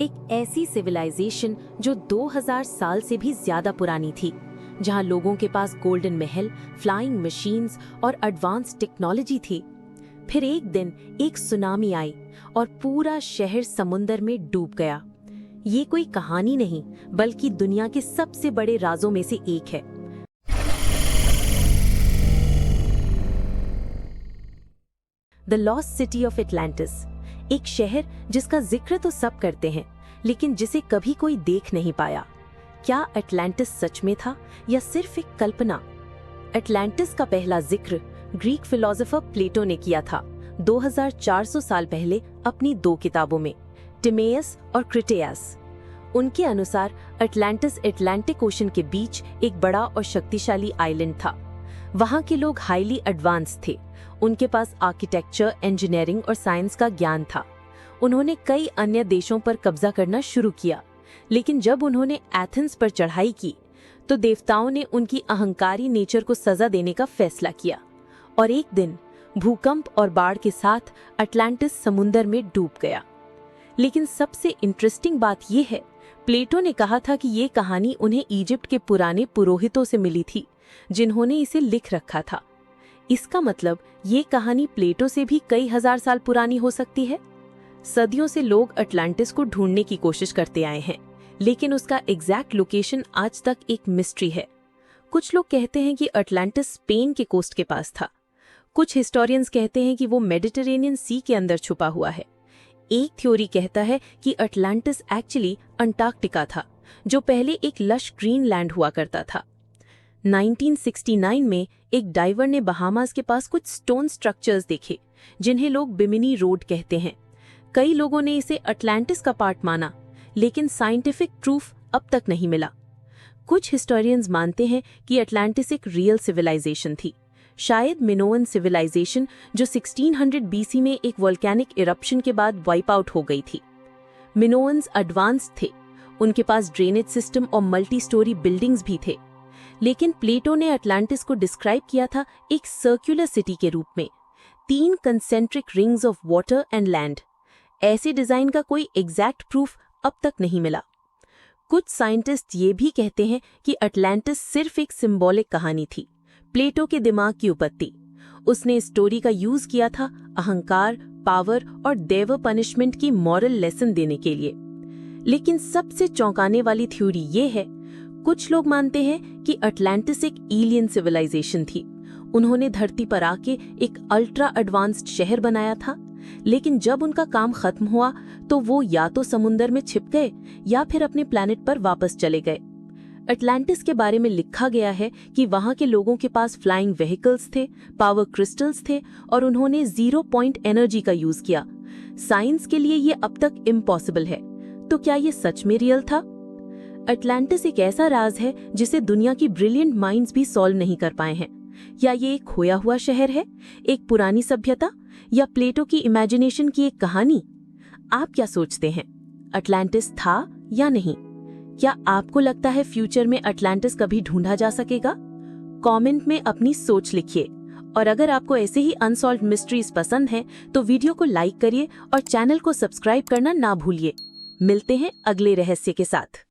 एक ऐसी सिविलाइजेशन जो 2000 साल से भी ज्यादा पुरानी थी, जहां लोगों के पास गोल्डन महल, फ्लाइंग मशीन्स और एडवांस टेक्नोलॉजी थी। फिर एक दिन एक सुनामी आई और पूरा शहर समुंदर में डूब गया। ये कोई कहानी नहीं, बल्कि दुनिया के सबसे बड़े राजों में से एक है। The lost city of Atlantis, एक शहर जिसका जिक्र तो सब करते हैं, लेकिन जिसे कभी कोई देख नहीं पाया। क्या अटलांटिस सच में था या सिर्फ एक कल्पना? अटलांटिस का पहला जिक्र ग्रीक फिलोसोफर प्लेटो ने किया था 2400 साल पहले अपनी 2 किताबों में, टिमेयस और क्रिटेयस। उनके अनुसार अटलांटिस अटलांटिक ओशन के बीच एक बड़ा और शक्तिशाली आइलैंड था। वहां के लोग हाईली एडवांस थे। उनके पास आर्किटेक्चर, इंजीनियरिंग और साइंस का ज्ञान था। उन्होंने कई अन्य देशों पर कब्जा करना शुरू किया, लेकिन जब उन्होंने एथेंस पर चढ़ाई की तो देवताओं ने उनकी अहंकारी नेचर को सजा देने का फैसला किया और एक दिन भूकंप और बाढ़ के साथ अटलांटिस समुंदर में डूब गया। लेकिन सबसे इंटरेस्टिंग बात यह है, प्लेटो ने कहा था कि ये कहानी उन्हें इजिप्ट के पुराने पुरोहितों से मिली थी, जिन्होंने इसे लिख रखा था। इसका मतलब ये कहानी प्लेटो से भी कई हजार साल पुरानी हो सकती है। सदियों से लोग अटलांटिस को ढूंढने की कोशिश करते आए हैं, लेकिन उसका एग्जैक्ट लोकेशन आज तक एक मिस्ट्री है। कुछ लोग कहते हैं कि अटलांटिस स्पेन के कोस्ट के पास था। कुछ हिस्टोरियंस कहते हैं कि वो मेडिटेरेनियन सी के अंदर छुपा हुआ है। एक थ्योरी कहता है कि अटलांटिस एक्चुअली अंटार्कटिका था, जो पहले एक लश ग्रीन लैंड हुआ करता था। 1969 में एक डाइवर ने बहामास के पास कुछ स्टोन स्ट्रक्चर्स देखे, जिन्हें लोग बिमिनी रोड कहते हैं। कई लोगों ने इसे अटलांटिस का पार्ट माना, लेकिन साइंटिफिक प्रूफ अब तक नहीं मिला। कुछ हिस्टोरियंस मानते हैं कि अटलांटिस एक रियल सिविलाइजेशन थी, शायद मिनोअन सिविलाइजेशन, जो 1600 बीसी में एक वोल्केनिक इरप्शन के बाद वाइप आउट हो गई थी। मिनोअन्स एडवांस थे, उनके पास ड्रेनेज सिस्टम और मल्टी स्टोरी बिल्डिंग्स भी थे। लेकिन प्लेटो ने अटलांटिस को डिस्क्राइब किया था एक सर्कुलर सिटी के रूप में, 3 concentric rings of water and land. ऐसे डिजाइन का कोई एग्जैक्ट प्रूफ अब तक नहीं मिला। कुछ साइंटिस्ट ये भी कहते हैं कि अटलांटिस सिर्फ एक सिंबॉलिक कहानी थी, प्लेटो के दिमाग की उपत्ति। उसने इस स्टोरी का यूज किया था अहंकार, पावर और देव पनिशमेंट की मॉरल लेसन देने के लिए। लेकिन सबसे चौंकाने वाली थ्योरी ये है, कुछ लोग मानते हैं कि अटलांटिस एक एलियन सिविलाइजेशन थी। उन्होंने धरती पर आके एक अल्ट्रा एडवांस्ड शहर बनाया था, लेकिन जब उनका काम खत्म हुआ तो वो या तो समुंदर में छिप गए या फिर अपने प्लैनेट पर वापस चले गए। अटलांटिस के बारे में लिखा गया है कि वहां के लोगों के पास फ्लाइंग व्हीकल्स थे, पावर क्रिस्टल्स थे और उन्होंने 0 पॉइंट एनर्जी का यूज किया। साइंस के लिए ये अब तक इम्पॉसिबल है। तो क्या ये सच में रियल था? अटलांटिस एक ऐसा राज है जिसे दुनिया की ब्रिलियंट माइंड्स भी सॉल्व नहीं कर पाए हैं। या ये एक खोया हुआ शहर है, एक पुरानी सभ्यता, या प्लेटो की इमेजिनेशन की एक कहानी? आप क्या सोचते हैं, अटलांटिस था या नहीं? क्या आपको लगता है फ्यूचर में अटलांटिस कभी ढूंढा जा सकेगा? कमेंट में अपनी सोच लिखिए। और अगर आपको ऐसे ही अनसॉल्व्ड मिस्ट्रीज पसंद हैं, तो वीडियो को लाइक करिए और चैनल को सब्सक्राइब करना ना भूलिए। मिलते हैं अगले रहस्य के साथ।